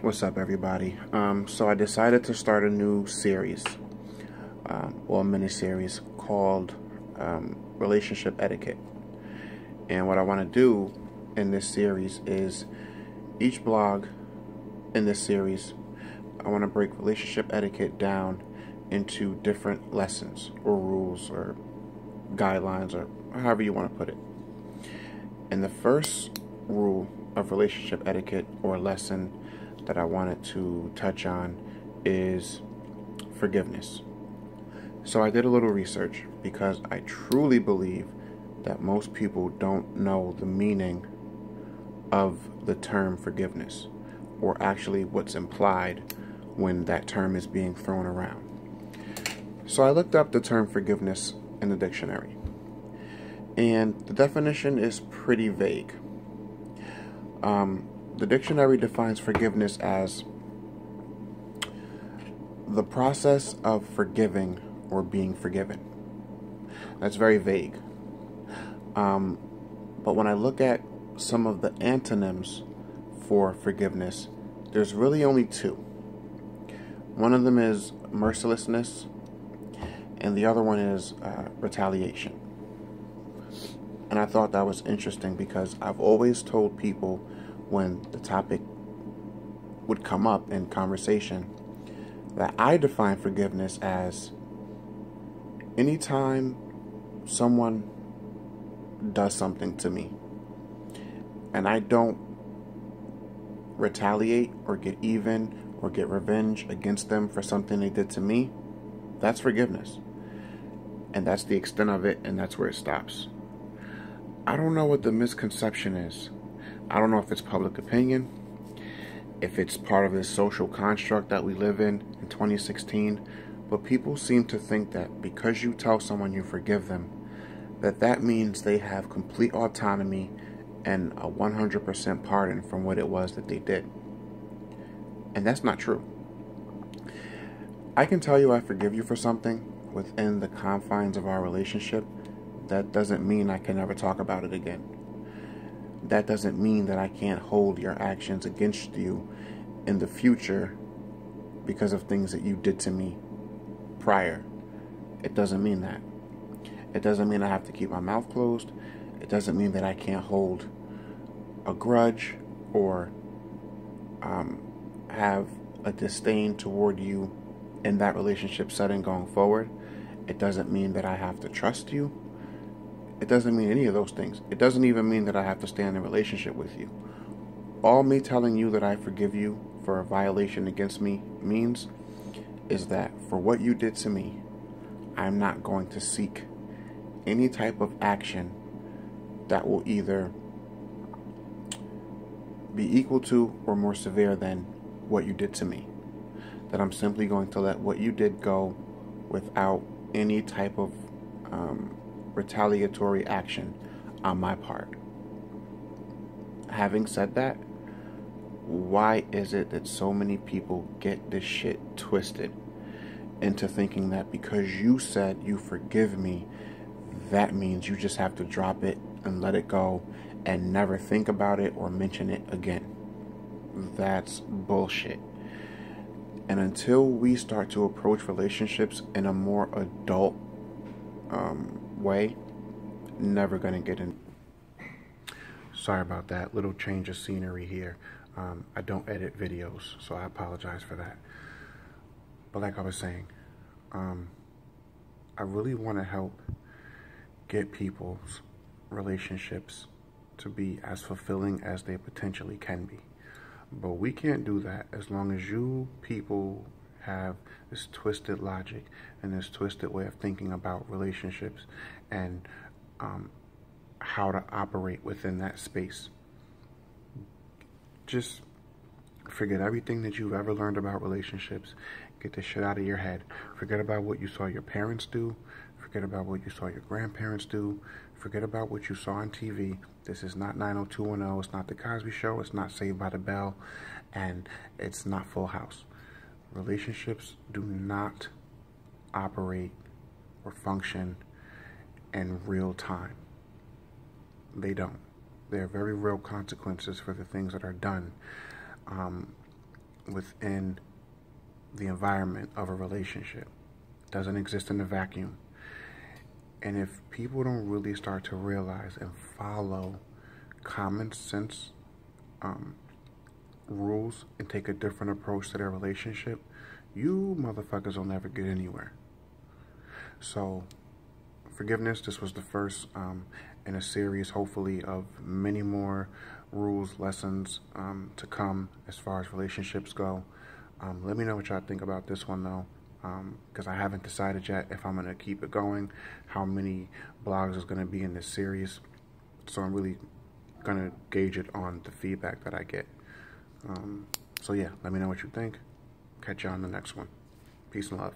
What's up, everybody? So I decided to start a new series, or a mini-series called Relationship Etiquette. And what I want to do in this series is each blog in this series, I want to break relationship etiquette down into different lessons or rules or guidelines or however you want to put it. And the first rule of relationship etiquette or lesson that I wanted to touch on is forgiveness. So I did a little research because I truly believe that most people don't know the meaning of the term forgiveness, or actually what's implied when that term is being thrown around. So I looked up the term forgiveness in the dictionary, and the definition is pretty vague. The dictionary defines forgiveness as the process of forgiving or being forgiven. That's very vague. But when I look at some of the antonyms for forgiveness, there's really only two. One of them is mercilessness, and the other one is retaliation. And I thought that was interesting because I've always told people when the topic would come up in conversation that I define forgiveness as anytime someone does something to me and I don't retaliate or get even or get revenge against them for something they did to me, that's forgiveness. And that's the extent of it, and that's where it stops. I don't know what the misconception is. I don't know if it's public opinion, if it's part of this social construct that we live in 2016, but people seem to think that because you tell someone you forgive them, that means they have complete autonomy and a 100% pardon from what it was that they did. And that's not true. I can tell you I forgive you for something within the confines of our relationship. That doesn't mean I can never talk about it again. That doesn't mean that I can't hold your actions against you in the future because of things that you did to me prior. It doesn't mean that. It doesn't mean I have to keep my mouth closed. It doesn't mean that I can't hold a grudge or have a disdain toward you in that relationship setting going forward. It doesn't mean that I have to trust you. It doesn't mean any of those things. It doesn't even mean that I have to stay in a relationship with you. All me telling you that I forgive you for a violation against me means is that for what you did to me, I'm not going to seek any type of action that will either be equal to or more severe than what you did to me. That I'm simply going to let what you did go without any type of retaliatory action on my part. Having said that, why is it that so many people get this shit twisted into thinking that because you said you forgive me, that means you just have to drop it and let it go and never think about it or mention it again? That's bullshit. And until we start to approach relationships in a more adult way, never gonna get in. Sorry about that little change of scenery here. I don't edit videos, so I apologize for that. But like I was saying, I really want to help get people's relationships to be as fulfilling as they potentially can be. But we can't do that as long as you people have this twisted logic and this twisted way of thinking about relationships and how to operate within that space. Just forget everything that you've ever learned about relationships. Get this shit out of your head. Forget about what you saw your parents do. Forget about what you saw your grandparents do. Forget about what you saw on TV. This is not 90210. It's not The Cosby Show. It's not Saved by the Bell. And it's not Full House. Relationships do not operate or function in real time. They don't. There are very real consequences for the things that are done. within the environment of a relationship. It doesn't exist in a vacuum. And if people don't really start to realize and follow common sense rules and take a different approach to their relationship, you motherfuckers will never get anywhere. So, forgiveness, this was the first in a series, hopefully, of many more rules, lessons to come as far as relationships go. Let me know what y'all think about this one, though, because I haven't decided yet if I'm going to keep it going, how many blogs is going to be in this series. So I'm really going to gauge it on the feedback that I get. So yeah, let me know what you think. Catch you on the next one. Peace and love.